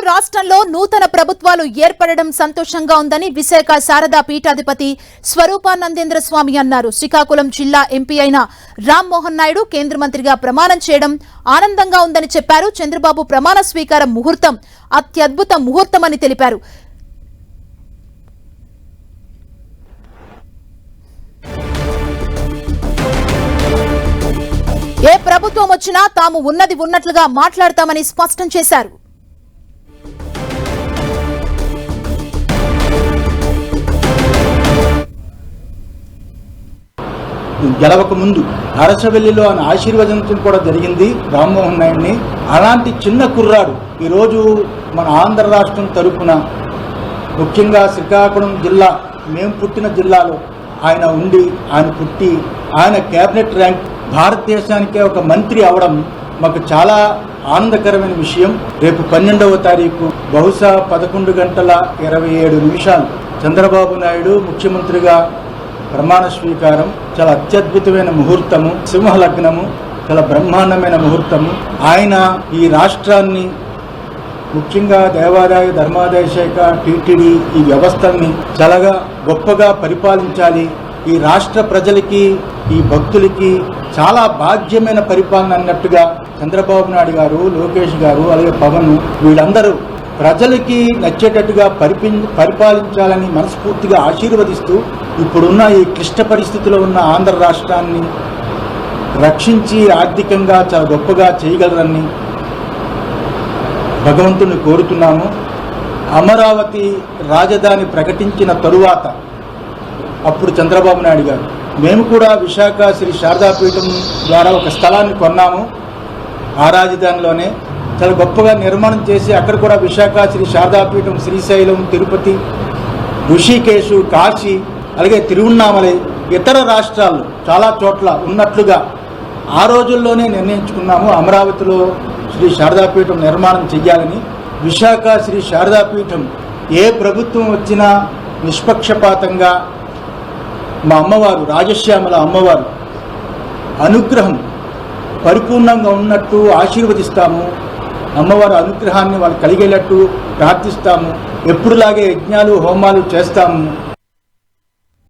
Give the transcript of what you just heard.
రాష్ట్రంలో నూతన ప్రభుత్వాలు ఏర్పడడం సంతోషంగా ఉందని విశాఖ శారదా పీఠాధిపతి స్వరూపానందేంద్ర స్వామి అన్నారు. శ్రీకాకుళం జిల్లా ఎంపీ అయిన రామ్మోహన్ నాయుడు కేంద్ర మంత్రిగా ప్రమాణం చేయడం ఆనందంగా ఉందని చెప్పారు. చంద్రబాబు ప్రమాణ స్వీకారం ముహూర్తం అత్యద్భుత ముహూర్తమని తెలిపారు. ఏ ప్రభుత్వం వచ్చినా తాము ఉన్నది ఉన్నట్లుగా మాట్లాడతామని స్పష్టం చేశారు. గెలవక ముందు అరసవెల్లిలో ఆయన ఆశీర్వదించడం కూడా జరిగింది రామ్మోహన్ నాయుడిని. అలాంటి చిన్న కుర్రాడు ఈరోజు మన ఆంధ్ర రాష్ట్రం తరపున ముఖ్యంగా శ్రీకాకుళం జిల్లా మేము పుట్టిన జిల్లాలో ఆయన ఉండి ఆయన పుట్టి ఆయన కేబినెట్ ర్యాంక్ భారతదేశానికే ఒక మంత్రి అవడం మాకు చాలా ఆనందకరమైన విషయం. రేపు 12వ తారీఖు బహుశా 11:27 చంద్రబాబు నాయుడు ముఖ్యమంత్రిగా ప్రమాణ స్వీకారం. చాలా అత్యద్భుతమైన ముహూర్తము, సింహలగ్నము, చాలా బ్రహ్మాండమైన ముహూర్తము. ఆయన ఈ రాష్ట్రాన్ని ముఖ్యంగా దేవాదాయ ధర్మాదాయ శాఖ టీటీడీ ఈ వ్యవస్థల్ని చాలా గొప్పగా పరిపాలించాలి. ఈ రాష్ట్ర ప్రజలకి ఈ భక్తులకి చాలా భాగ్యమైన పరిపాలన అన్నట్టుగా చంద్రబాబు నాయుడు గారు, లోకేష్ గారు, అలాగే పవన్ వీళ్ళందరూ ప్రజలకి నచ్చేటట్టుగా పరిపాలించాలని మనస్ఫూర్తిగా ఆశీర్వదిస్తూ ఇప్పుడున్న ఈ క్లిష్ట పరిస్థితిలో ఉన్న ఆంధ్ర రాష్ట్రాన్ని రక్షించి ఆర్థికంగా చాలా గొప్పగా చేయగలరని భగవంతుని కోరుతున్నాము. అమరావతి రాజధాని ప్రకటించిన తరువాత అప్పుడు చంద్రబాబు నాయుడు గారు మేము కూడా విశాఖ శ్రీ శారదాపీఠం ద్వారా ఒక స్థలాన్ని కొన్నాము. ఆ రాజధానిలోనే చాలా గొప్పగా నిర్మాణం చేసి అక్కడ కూడా విశాఖ శ్రీ శారదాపీఠం, శ్రీశైలం, తిరుపతి, ఋషికేశు, కాశీ, అలాగే తిరువన్నామలై ఇతర రాష్ట్రాల్లో చాలా చోట్ల ఉన్నట్లుగా ఆ రోజుల్లోనే నిర్ణయించుకున్నాము. అమరావతిలో శ్రీ శారదాపీఠం నిర్మాణం చెయ్యాలని. విశాఖ శ్రీ శారదాపీఠం ఏ ప్రభుత్వం వచ్చినా నిష్పక్షపాతంగా మా అమ్మవారు రాజశ్యామల అమ్మవారు అనుగ్రహం పరిపూర్ణంగా ఉన్నట్టు ఆశీర్వదిస్తాము. అమ్మవారి అనుగ్రహాన్ని వాళ్ళు కలిగేటట్టు ప్రార్థిస్తాము. ఎప్పుడులాగే యజ్ఞాలు హోమాలు చేస్తాము.